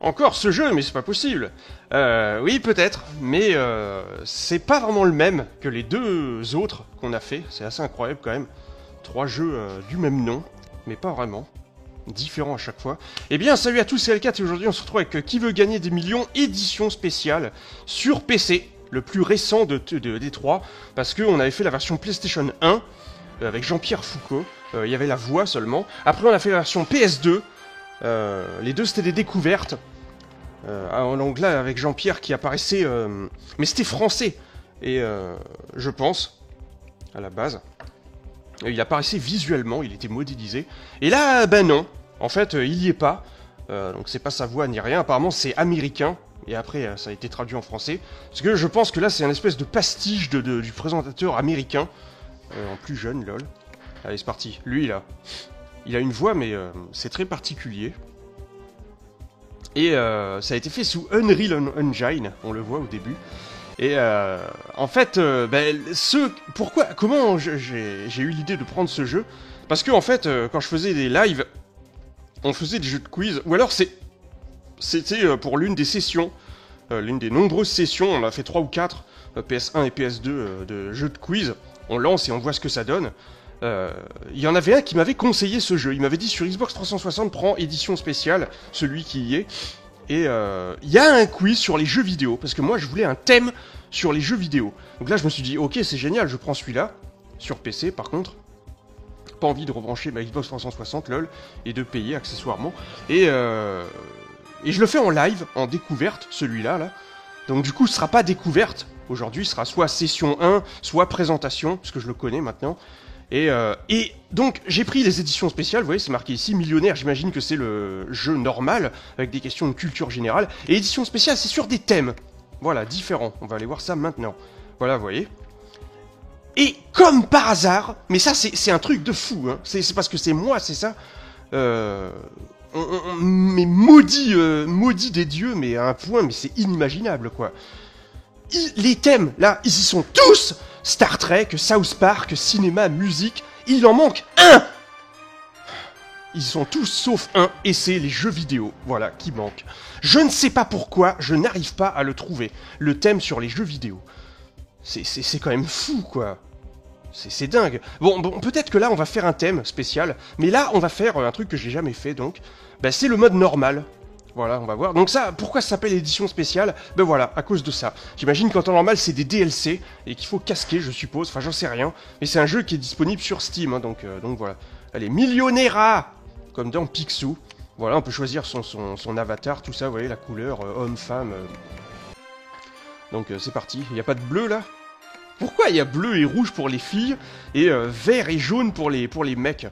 Encore ce jeu, mais c'est pas possible. Oui, peut-être, mais c'est pas vraiment le même que les deux autres qu'on a fait. C'est assez incroyable quand même. 3 jeux du même nom, mais pas vraiment. Différents à chaque fois. Eh bien, salut à tous, c'est L4 et aujourd'hui on se retrouve avec Qui veut gagner des millions, édition spéciale sur PC, le plus récent des 3, parce qu'on avait fait la version PlayStation 1 avec Jean-Pierre Foucault. Il y avait la voix seulement. Après, on a fait la version PS2. Les deux c'était des découvertes. En anglais avec Jean-Pierre qui apparaissait, mais c'était français. Et je pense, à la base, il apparaissait visuellement, il était modélisé. Et là, ben non, en fait, il y est pas. Donc c'est pas sa voix ni rien. Apparemment, c'est américain. Et après, ça a été traduit en français. Parce que je pense que là, c'est un espèce de pastiche du présentateur américain. En plus jeune, lol. Allez, c'est parti. Lui, là, il a une voix, mais c'est très particulier. Et ça a été fait sous Unreal Engine, on le voit au début. Et en fait, comment j'ai eu l'idée de prendre ce jeu? Parce que en fait, quand je faisais des lives, on faisait des jeux de quiz, ou alors c'était pour l'une des sessions, l'une des nombreuses sessions, on a fait 3 ou 4, PS1 et PS2 de jeux de quiz. On lance et on voit ce que ça donne. Il y en avait un qui m'avait conseillé ce jeu. Il m'avait dit sur Xbox 360, prends édition spéciale, celui qui y est. Et il y a un quiz sur les jeux vidéo, parce que moi je voulais un thème sur les jeux vidéo. Donc là je me suis dit, ok c'est génial, je prends celui-là, sur PC par contre. Pas envie de rebrancher ma Xbox 360, lol, et de payer accessoirement. Et je le fais en live, en découverte, celui-là, là. Donc du coup ce sera pas découverte, aujourd'hui ce sera soit session 1, soit présentation, parce que je le connais maintenant. Et donc, j'ai pris les éditions spéciales, vous voyez, c'est marqué ici, millionnaire, j'imagine que c'est le jeu normal, avec des questions de culture générale. Et édition spéciale, c'est sur des thèmes, voilà, différents. On va aller voir ça maintenant. Voilà, vous voyez. Et comme par hasard, mais ça, c'est un truc de fou, hein. C'est parce que c'est moi, c'est ça. Mais maudit des dieux, mais à un point, mais c'est inimaginable, quoi. Les thèmes, là, ils y sont tous! Star Trek, South Park, cinéma, musique, il en manque un! Ils sont tous sauf un, et c'est les jeux vidéo, voilà, qui manquent. Je ne sais pas pourquoi, je n'arrive pas à le trouver, le thème sur les jeux vidéo. C'est quand même fou, quoi. C'est dingue. Bon, peut-être que là, on va faire un thème spécial, mais là, on va faire un truc que j'ai jamais fait, donc. Bah, c'est le mode normal. Voilà, on va voir. Donc ça, pourquoi ça s'appelle édition spéciale? Ben voilà, à cause de ça. J'imagine qu'en temps normal, c'est des DLC, et qu'il faut casquer, je suppose. Enfin, j'en sais rien. Mais c'est un jeu qui est disponible sur Steam, hein, donc voilà. Allez, Millionnaire, comme dans Picsou. Voilà, on peut choisir son avatar, tout ça, vous voyez, la couleur, homme, femme. Donc c'est parti. Il n'y a pas de bleu, là? Pourquoi il y a bleu et rouge pour les filles, et vert et jaune pour les mecs?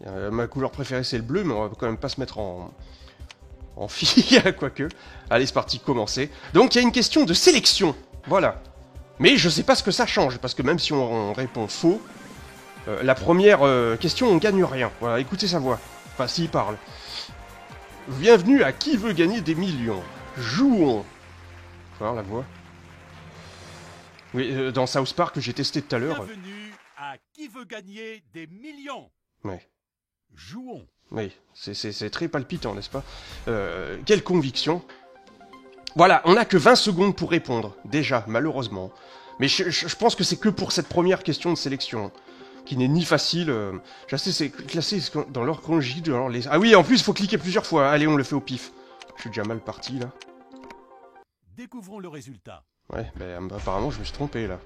Ma couleur préférée, c'est le bleu, mais on va quand même pas se mettre en fille, quoique. Allez, c'est parti, commencer. Donc, il y a une question de sélection. Voilà. Mais je sais pas ce que ça change, parce que même si on répond faux, la première question, on gagne rien. Voilà, écoutez sa voix. Enfin, s'il parle. Bienvenue à Qui veut gagner des millions. Jouons. Faut voir la voix. Oui, dans South Park, que j'ai testé tout à l'heure. Bienvenue à Qui veut gagner des millions. Ouais. Jouons. Oui, c'est très palpitant, n'est-ce pas? Quelle conviction. Voilà, on n'a que 20 secondes pour répondre, déjà, malheureusement. Mais je pense que c'est que pour cette première question de sélection, qui n'est ni facile... c'est classé dans l'ordre chronologique. Ah oui, en plus, il faut cliquer plusieurs fois. Allez, on le fait au pif. Je suis déjà mal parti, là. Découvrons le résultat. Ouais, ben apparemment, je me suis trompé, là.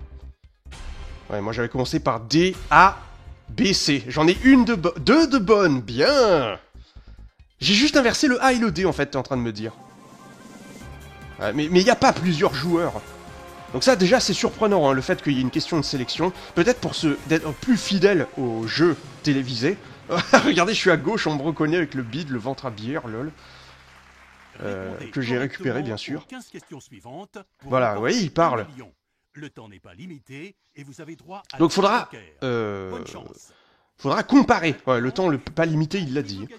Ouais, moi, j'avais commencé par D, A... B, C. J'en ai deux de bonnes. Bien. J'ai juste inversé le A et le D, en fait, t'es en train de me dire. Ouais, mais il n'y a pas plusieurs joueurs. Donc ça, déjà, c'est surprenant, hein, le fait qu'il y ait une question de sélection. Peut-être pour d'être plus fidèle aux jeux télévisés. Regardez, je suis à gauche, on me reconnaît avec le bide, le ventre à bière, lol. Que j'ai récupéré, bien sûr. 15 questions suivantes. Voilà, oui, il parle. Le temps n'est pas limité et vous avez droit à... Donc faudra comparer. Ouais, le temps pas limité, il l'a dit.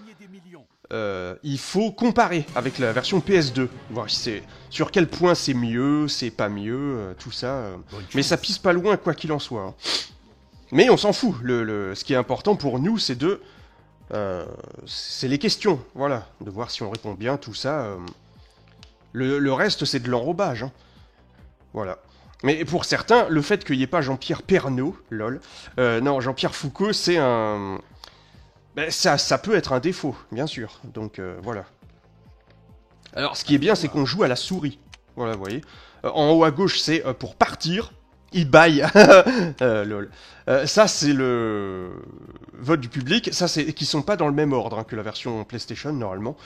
Il faut comparer avec la version PS2, voir si c'est sur quel point c'est mieux, c'est pas mieux, tout ça. Mais ça pisse pas loin quoi qu'il en soit. Hein. Mais on s'en fout. Ce qui est important pour nous, c'est de C'est les questions, voilà, de voir si on répond bien, tout ça. Le reste, c'est de l'enrobage, hein. Voilà. Mais pour certains, le fait qu'il n'y ait pas Jean-Pierre Pernaut, lol, non, Jean-Pierre Foucault, c'est un... Ben, ça peut être un défaut, bien sûr, donc voilà. Alors, ce qui est bien, c'est qu'on joue à la souris, voilà, vous voyez. En haut à gauche, c'est pour partir, il baille, lol. Ça, c'est le vote du public, ça, c'est qui sont pas dans le même ordre hein, que la version PlayStation, normalement.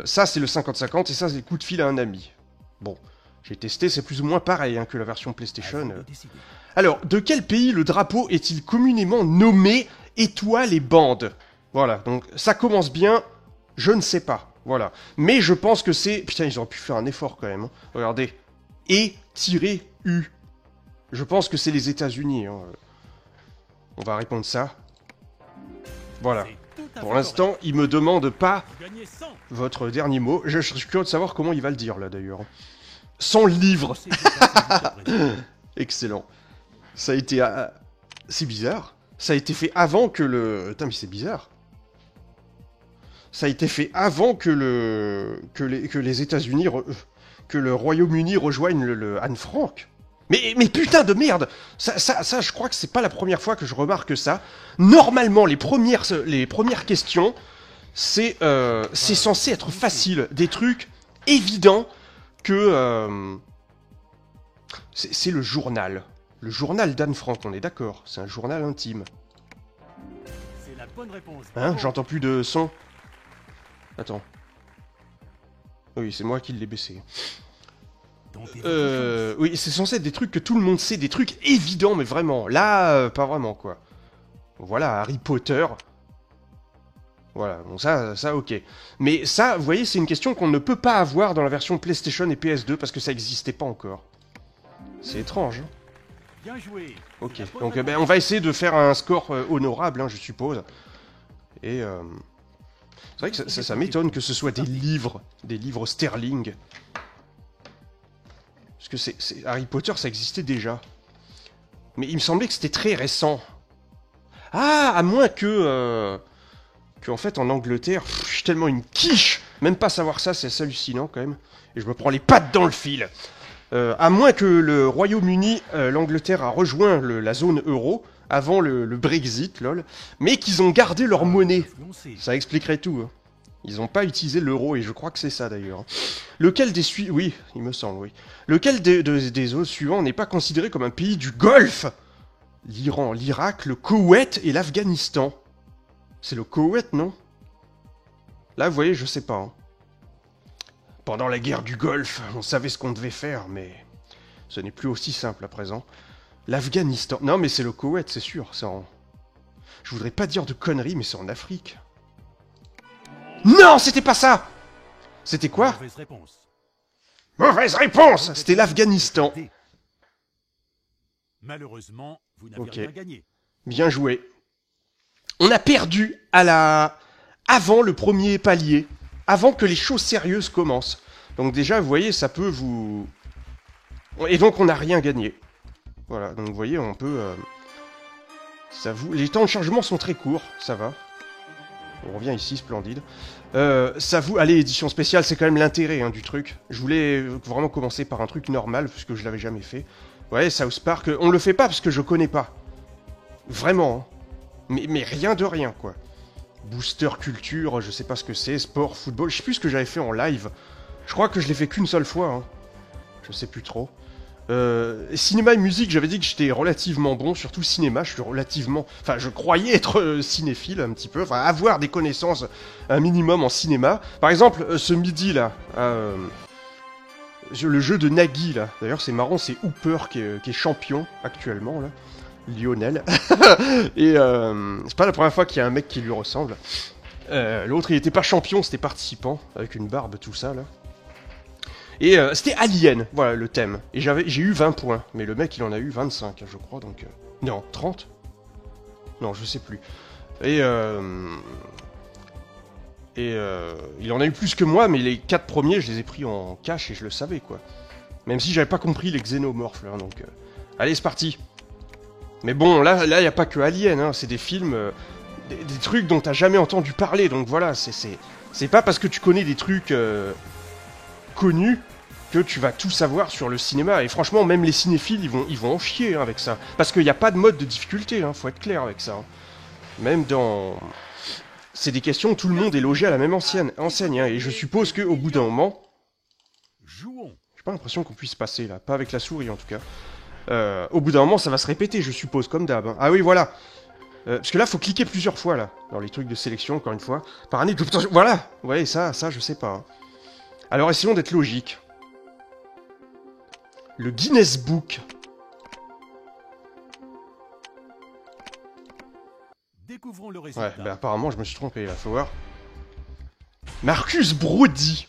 Ça, c'est le 50-50, et ça, c'est coup de fil à un ami. Bon... J'ai testé, c'est plus ou moins pareil hein, que la version PlayStation. Alors, de quel pays le drapeau est-il communément nommé étoile et bande? Voilà, donc ça commence bien, je ne sais pas, voilà. Mais je pense que c'est... Putain, ils auraient pu faire un effort quand même. Hein. Regardez, E-U. Je pense que c'est les États-Unis. Hein. On va répondre ça. Voilà. Pour l'instant, il me demande pas votre dernier mot. Je suis curieux de savoir comment il va le dire, là, d'ailleurs. 100 livres. Excellent. Ça a été... C'est bizarre. Ça a été fait avant que le... Putain, mais c'est bizarre. Ça a été fait avant que les États-Unis... Que le Royaume-Uni rejoigne le Anne Frank. Mais putain de merde. Ça, je crois que c'est pas la première fois que je remarque ça. Normalement, les premières questions, c'est censé être facile. Des trucs évidents que... c'est le journal. Le journal d'Anne Frank, on est d'accord. C'est un journal intime. C'est la bonne réponse. Hein, j'entends plus de son. Attends. Oui, c'est moi qui l'ai baissé. Oui, c'est censé être des trucs que tout le monde sait, des trucs évidents, mais vraiment. Là, pas vraiment, quoi. Voilà, Harry Potter. Voilà, bon ça, ok. Mais ça, vous voyez, c'est une question qu'on ne peut pas avoir dans la version PlayStation et PS2 parce que ça n'existait pas encore. C'est étrange, hein. Bien joué. Ok, donc ben, on va essayer de faire un score honorable, hein, je suppose. Et c'est vrai que ça m'étonne que ce soit des livres sterling. Parce que Harry Potter, ça existait déjà. Mais il me semblait que c'était très récent. Ah, à moins que en fait, en Angleterre, je suis tellement une quiche. Même pas savoir ça, c'est hallucinant quand même. Et je me prends les pattes dans le fil. À moins que le Royaume-Uni, l'Angleterre a rejoint la zone euro avant le Brexit, lol, mais qu'ils ont gardé leur monnaie. Ça expliquerait tout. Hein. Ils n'ont pas utilisé l'euro, et je crois que c'est ça d'ailleurs. Lequel des suivants... Oui, il me semble, oui. Lequel des autres suivants n'est pas considéré comme un pays du Golfe? L'Iran, l'Irak, le Koweït et l'Afghanistan. C'est le Koweït, non? Là, vous voyez, je sais pas. Hein. Pendant la guerre du Golfe, on savait ce qu'on devait faire, mais ce n'est plus aussi simple à présent. L'Afghanistan... Non, mais c'est le Koweït, c'est sûr. Je voudrais pas dire de conneries, mais c'est en Afrique. Non, c'était pas ça! C'était quoi? Mauvaise réponse. Mauvaise réponse! C'était l'Afghanistan. Malheureusement, vous n'avez rien gagné. Bien joué. On a perdu avant le premier palier. Avant que les choses sérieuses commencent. Donc déjà, vous voyez, ça peut vous... Et donc, on n'a rien gagné. Voilà, donc vous voyez, on peut... Les temps de chargement sont très courts, ça va. On revient ici, splendide. Ça vous... Allez, édition spéciale, c'est quand même l'intérêt hein, du truc. Je voulais vraiment commencer par un truc normal, puisque je l'avais jamais fait. Ouais, South Park, on le fait pas parce que je connais pas. Vraiment. Hein. Mais rien de rien, quoi. Booster culture, je sais pas ce que c'est, sport, football, je sais plus ce que j'avais fait en live. Je crois que je l'ai fait qu'une seule fois. Hein. Je sais plus trop. Cinéma et musique, j'avais dit que j'étais relativement bon, surtout cinéma, je suis relativement... Enfin, je croyais être cinéphile un petit peu, enfin, avoir des connaissances un minimum en cinéma. Par exemple, ce midi, là, le jeu de Nagui, là, d'ailleurs, c'est marrant, c'est Hooper qui est champion, actuellement, là, Lionel. Et c'est pas la première fois qu'il y a un mec qui lui ressemble. L'autre, il était pas champion, c'était participant, avec une barbe, tout ça, là. Et c'était Alien, voilà le thème. Et j'ai eu 20 points, mais le mec il en a eu 25, je crois, donc... Non, 30 ? Non, je sais plus. Et il en a eu plus que moi, mais les 4 premiers, je les ai pris en cash et je le savais, quoi. Même si j'avais pas compris les xénomorphes, là, donc... Allez, c'est parti. Mais bon, là, y a pas que Alien, hein, c'est des films... des trucs dont t'as jamais entendu parler. Donc voilà, c'est pas parce que tu connais des trucs connus que tu vas tout savoir sur le cinéma. Et franchement, même les cinéphiles, ils vont en chier hein, avec ça. Parce qu'il n'y a pas de mode de difficulté, hein, faut être clair avec ça. Hein. Même dans... C'est des questions où tout le monde est logé à la même enseigne. Hein, et je suppose qu'au bout d'un moment... Jouons. J'ai pas l'impression qu'on puisse passer là, pas avec la souris en tout cas. Au bout d'un moment, ça va se répéter, je suppose, comme d'hab. Hein. Ah oui, voilà. Parce que là, faut cliquer plusieurs fois là, dans les trucs de sélection, encore une fois. Par année, voilà. Ouais, ça, je sais pas. Hein. Alors, essayons d'être logique. Le Guinness Book. Découvrons le résultat. Ouais, bah apparemment, je me suis trompé là, faut voir. Marcus Brody.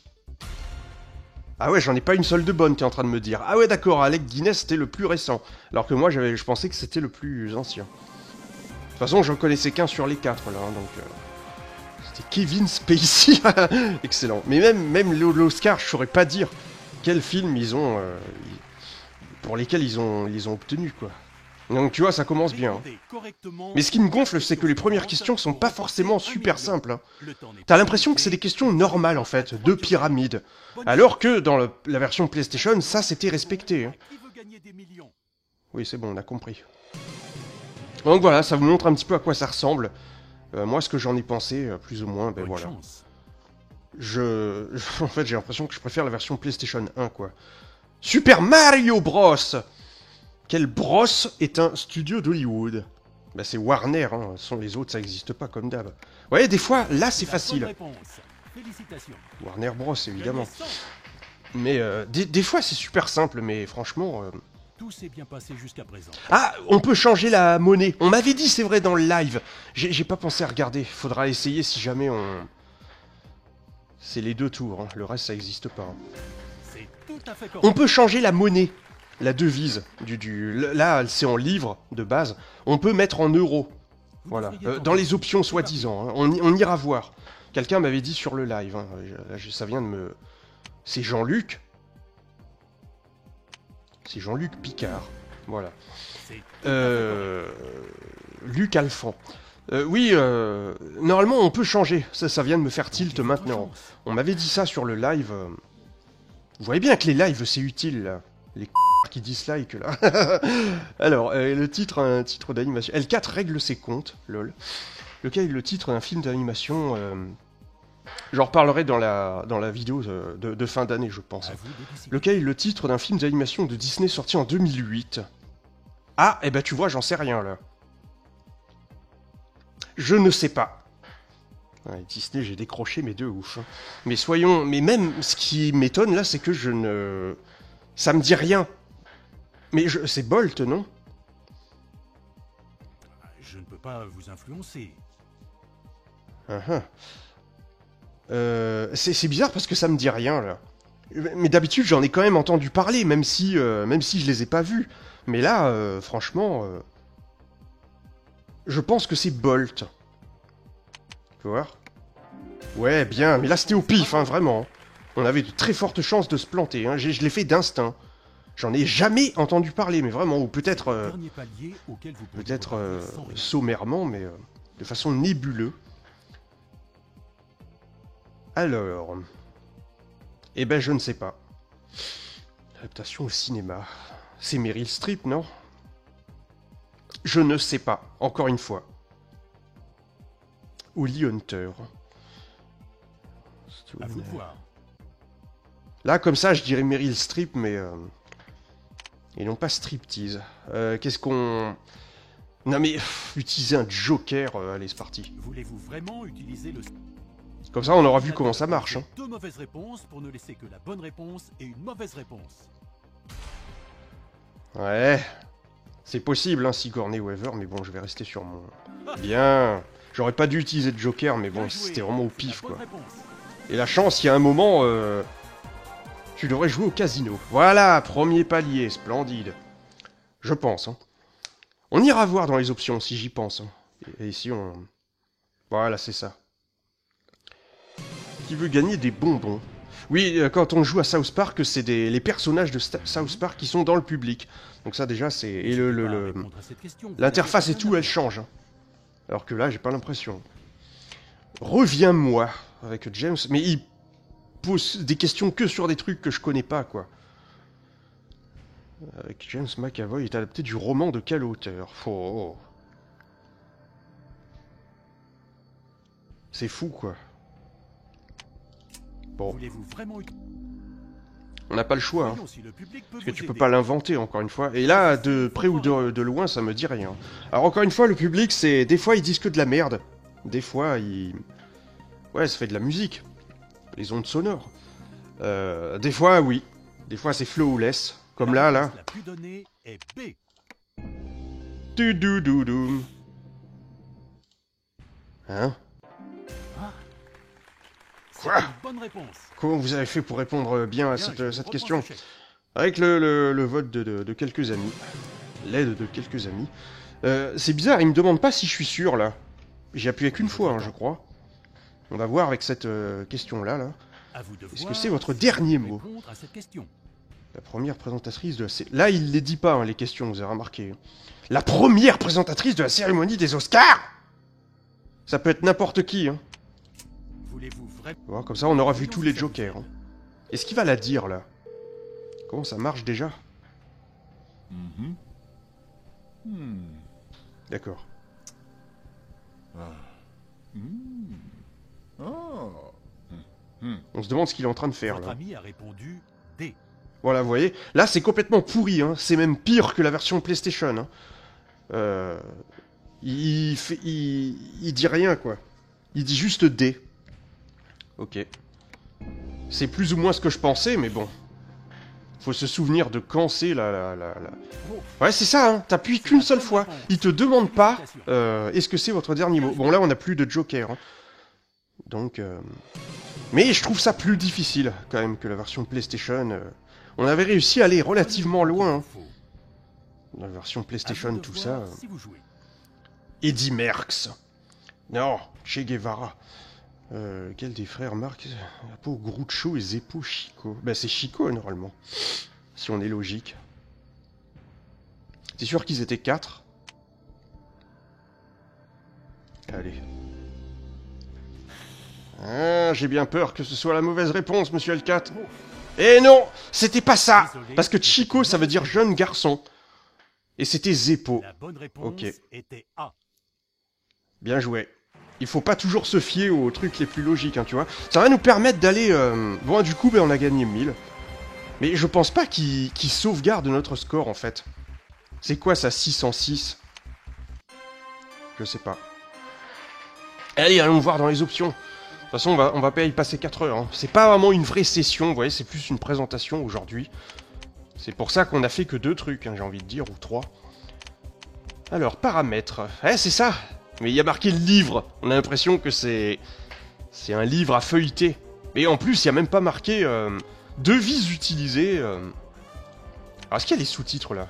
Ah ouais, j'en ai pas une seule de bonne, t'es en train de me dire. Ah ouais, d'accord, Alec Guinness, c'était le plus récent. Alors que moi, je pensais que c'était le plus ancien. De toute façon, j'en connaissais qu'un sur les 4, là, hein, donc... C'était Kevin Spacey. Excellent. Mais même l'Oscar, je saurais pas dire quel film ils ont... pour lesquels ils ont obtenu, quoi. Donc tu vois, ça commence bien. Mais ce qui me gonfle, c'est que les premières questions sont pas forcément super simples. Hein. T'as l'impression que c'est des questions normales, en fait, de pyramide. Alors que dans la version PlayStation, ça c'était respecté. Hein. Oui, c'est bon, on a compris. Donc voilà, ça vous montre un petit peu à quoi ça ressemble. Moi, ce que j'en ai pensé, plus ou moins, ben voilà. En fait, j'ai l'impression que je préfère la version PlayStation 1, quoi. Super Mario Bros. Quel Bros est un studio d'Hollywood? Bah c'est Warner, hein. Sans les autres, ça n'existe pas comme d'hab. Vous voyez, des fois, là, c'est facile. Warner Bros, évidemment. Mais des fois, c'est super simple, mais franchement... Tout s'est bien passé jusqu'à présent. Ah, on peut changer la monnaie. On m'avait dit, c'est vrai, dans le live. J'ai pas pensé à regarder. Faudra essayer si jamais on... C'est les 2 tours, hein. Le reste, ça n'existe pas. Hein. C'est tout à fait correct. On peut changer la monnaie. La devise, là c'est en livres de base, on peut mettre en euros, voilà, dans les options soi-disant, hein. On ira voir. Quelqu'un m'avait dit sur le live, hein. Là, ça vient de me... C'est Jean-Luc. C'est Jean-Luc Picard, voilà. Luc Alphand. Oui, normalement on peut changer, ça vient de me faire tilt maintenant. On m'avait dit ça sur le live. Vous voyez bien que les lives c'est utile, là. Les qui dislike là. Alors, le titre, un titre d'animation. L4 règle ses comptes, lol. Lequel est le titre d'un film d'animation j'en reparlerai dans la vidéo de fin d'année, je pense. Lequel est le titre d'un film d'animation de Disney sorti en 2008? Ah, eh ben tu vois, j'en sais rien là. Je ne sais pas. Ouais, Disney, j'ai décroché mes 2 ouf. Hein. Mais même, ce qui m'étonne là, c'est que je ne... Ça me dit rien. Mais c'est Bolt, non? Je ne peux pas vous influencer. C'est bizarre parce que ça me dit rien, là. Mais d'habitude, j'en ai quand même entendu parler, même si je les ai pas vus. Mais là, franchement... je pense que c'est Bolt. Tu peux voir? Ouais, bien, mais là c'était au pif, hein, vraiment. On avait de très fortes chances de se planter, hein. Je l'ai fait d'instinct. J'en ai jamais entendu parler, mais vraiment, ou peut-être... peut-être sommairement, mais de façon nébuleuse. Alors... Eh ben, je ne sais pas. Adaptation au cinéma. C'est Meryl Streep, non? Je ne sais pas, encore une fois. Holly Hunter. À vous de voir. Là, comme ça, je dirais Meryl Streep, mais... Et non pas striptease. Qu'est-ce qu'on... Non mais, utiliser un joker, allez, c'est parti. Voulez-vous vraiment utiliser le... Comme ça, on aura vu comment ça marche. Hein. 2 mauvaises réponses pour ne laisser que la bonne réponse et une mauvaise réponse. Ouais. C'est possible, hein, Sigourney Weaver, mais bon, je vais rester sur mon... Bien. J'aurais pas dû utiliser de joker, mais bon, c'était vraiment au pif, quoi. Et la chance, il y a un moment... Tu devrais jouer au casino. Voilà, premier palier, splendide. Je pense. Hein. On ira voir dans les options, si j'y pense. Hein. Et ici, on... Voilà, c'est ça. Qui veut gagner des bonbons? Oui, quand on joue à South Park, c'est les personnages de South Park qui sont dans le public. Donc ça, déjà, c'est... Et l'interface et tout, elle change. Hein. Alors que là, j'ai pas l'impression. Reviens-moi avec James, mais il pose des questions que sur des trucs que je connais pas, quoi. Avec James McAvoy est adapté du roman de quel auteur? Oh. C'est fou, quoi. Bon. Voulez-vous vraiment... On n'a pas le choix, hein. Voyons si le public peut Parce que vous tu peux aider. pas l'inventer, encore une fois. Et là, de près ou de loin, ça me dit rien. Alors, encore une fois, le public, c'est... Des fois, ils disent que de la merde. Des fois, ils... Ouais, ça fait de la musique. Les ondes sonores. Des fois, oui. Des fois, c'est flawless. Comme là. La plus donnée est B. Tudoudoudou. Hein? Quoi? Une bonne réponse. Comment vous avez fait pour répondre bien à Bien, je cette reprends question? ce chèque. Avec le vote de quelques amis. L'aide de quelques amis. C'est bizarre, il me demande pas si je suis sûr, là. J'ai appuyé qu'une fois, hein, je crois. On va voir avec cette question-là, là. À vous de Est-ce que voir c'est votre si dernier vous mot? répondre à cette question. La première présentatrice de la Là, il les dit pas, hein, les questions, vous avez remarqué. La première présentatrice de la cérémonie des Oscars! Ça peut être n'importe qui, hein. Voulez-vous vraiment... Voilà, comme ça, on aura vu tous les jokers. Hein. Est-ce qu'il va la dire, là? Comment ça marche, déjà? D'accord. On se demande ce qu'il est en train de faire, Votre là. ami a répondu D. Voilà, vous voyez. Là, c'est complètement pourri, hein. C'est même pire que la version PlayStation, hein. Il dit rien, quoi. Il dit juste D. Ok. C'est plus ou moins ce que je pensais, mais bon. Faut se souvenir de quand c'est la... Ouais, c'est ça, hein. T'appuies qu'une seule fois. Il te demande pas est-ce que c'est votre dernier mot. Bon, là, on n'a plus de joker. Hein. Donc... Mais je trouve ça plus difficile, quand même, que la version PlayStation. On avait réussi à aller relativement loin. Hein. Dans la version PlayStation, tout ça... Si vous jouez. Eddie Merckx. Non, Che Guevara. Quel des frères Marx? Apo Groucho et Zeppo Chico. Ben c'est Chico normalement. Si on est logique. T'es sûr qu'ils étaient 4? Allez. Ah, j'ai bien peur que ce soit la mauvaise réponse, monsieur L4. Eh non, c'était pas ça. Parce que Chico, ça veut dire jeune garçon. Et c'était Zeppo. La bonne réponse Ok. était A. Bien joué. Il faut pas toujours se fier aux trucs les plus logiques, hein, tu vois. Ça va nous permettre d'aller... Bon, du coup, ben, on a gagné 1000. Mais je pense pas qu'il sauvegarde notre score, en fait. C'est quoi, ça, 606? Je sais pas. Allez, allons voir dans les options. De toute façon, on va pas y passer 4 heures. Hein. C'est pas vraiment une vraie session, vous voyez, c'est plus une présentation aujourd'hui. C'est pour ça qu'on a fait que 2 trucs, hein, j'ai envie de dire, ou 3. Alors, paramètres. Eh, c'est ça. Mais il y a marqué le livre. On a l'impression que c'est un livre à feuilleter. Mais en plus, il n'y a même pas marqué devises utilisées. Alors, est-ce qu'il y a les sous-titres là?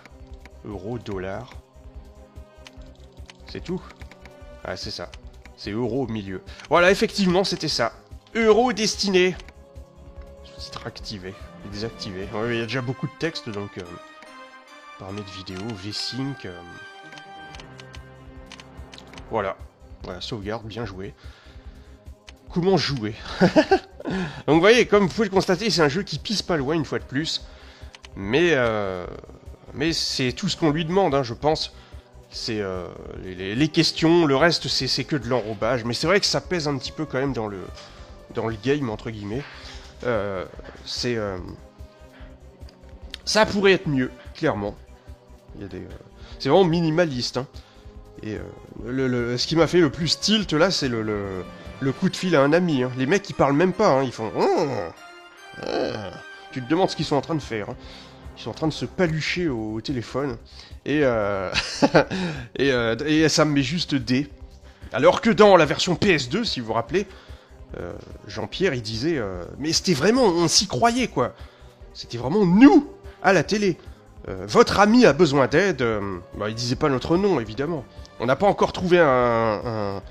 Euro, dollar. C'est tout? Ah, c'est ça. C'est euro au milieu. Voilà, effectivement, c'était ça. Euro destiné. Sous-titres activés. Et désactivés. Ouais, il y a déjà beaucoup de texte, donc... paramètres vidéo, V-Sync... Voilà. Voilà, sauvegarde, bien joué. Comment jouer? Donc vous voyez, comme vous pouvez le constater, c'est un jeu qui pisse pas loin une fois de plus. Mais c'est tout ce qu'on lui demande, hein, je pense. C'est les questions, le reste c'est que de l'enrobage. Mais c'est vrai que ça pèse un petit peu quand même dans le game, entre guillemets. Ça pourrait être mieux, clairement. Il y a des... c'est vraiment minimaliste, hein. Et ce qui m'a fait le plus tilt là, c'est le coup de fil à un ami. Hein. Les mecs ils parlent même pas, hein. Ils font. Tu te demandes ce qu'ils sont en train de faire. Hein. Ils sont en train de se palucher au téléphone. Et ça me met juste D. Alors que dans la version PS2, si vous vous rappelez, Jean-Pierre il disait. Mais c'était vraiment. On s'y croyait quoi. C'était vraiment nous à la télé. Votre ami a besoin d'aide. Il disait pas notre nom évidemment. On n'a pas encore trouvé un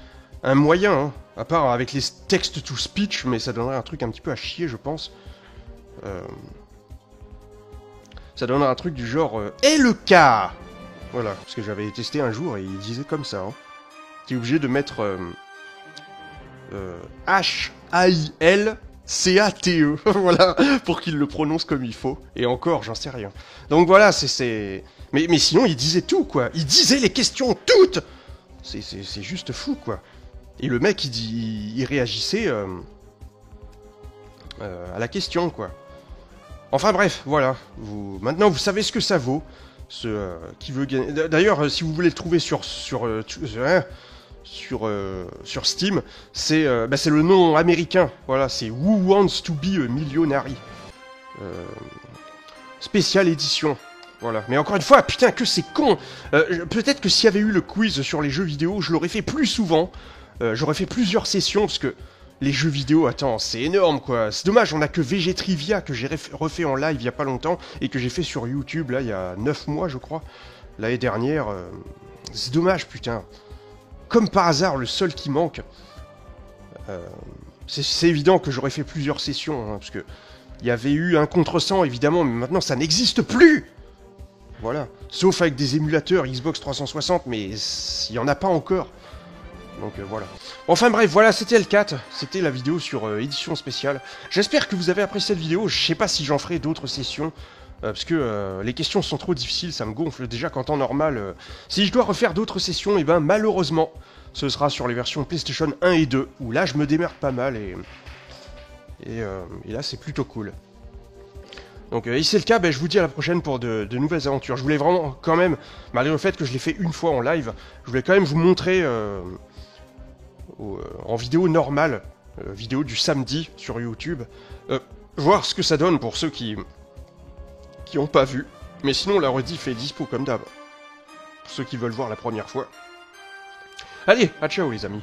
moyen, hein, à part avec les text to speech, mais ça donnerait un truc un petit peu à chier, je pense. Ça donnerait un truc du genre et le cas. Voilà, parce que j'avais testé un jour et il disait comme ça. Hein. t'es obligé de mettre H-A-I-L-C-A-T-E, voilà, pour qu'il le prononce comme il faut. Et encore, j'en sais rien. Donc voilà, c'est... Mais sinon, il disait tout, quoi. Il disait les questions toutes. C'est juste fou, quoi. Et le mec, il réagissait à la question, quoi. Enfin bref, voilà. Maintenant, vous savez ce que ça vaut. Qui veut gagner. D'ailleurs, si vous voulez le trouver sur Steam, c'est le nom américain. Voilà, c'est Who Wants to Be a Millionaire. Spéciale édition. Voilà. Mais encore une fois, putain, que c'est con. Peut-être que s'il y avait eu le quiz sur les jeux vidéo, je l'aurais fait plus souvent. J'aurais fait plusieurs sessions, parce que les jeux vidéo, attends, c'est énorme, quoi. C'est dommage, on a que VG Trivia, que j'ai refait en live il y a pas longtemps, et que j'ai fait sur YouTube, là, il y a 9 mois, je crois. L'année dernière. C'est dommage, putain. Comme par hasard, le seul qui manque. C'est évident que j'aurais fait plusieurs sessions, hein, parce que il y avait eu un contresens, évidemment, mais maintenant, ça n'existe plus. Voilà. Sauf avec des émulateurs Xbox 360, mais il n'y en a pas encore. Donc voilà. Enfin bref, voilà, c'était L4. C'était la vidéo sur édition spéciale. J'espère que vous avez apprécié cette vidéo. Je sais pas si j'en ferai d'autres sessions. Parce que les questions sont trop difficiles, ça me gonfle déjà qu'en temps normal. Si je dois refaire d'autres sessions, et ben malheureusement, ce sera sur les versions PlayStation 1 et 2. Où là, je me démerde pas mal et là, c'est plutôt cool. Donc si c'est le cas, je vous dis à la prochaine pour de nouvelles aventures. Je voulais vraiment quand même, malgré le fait que je l'ai fait une fois en live, je voulais quand même vous montrer en vidéo normale, vidéo du samedi sur YouTube, voir ce que ça donne pour ceux qui n'ont pas vu. Mais sinon la rediff est dispo comme d'hab. Pour ceux qui veulent voir la première fois. Allez, à ciao les amis.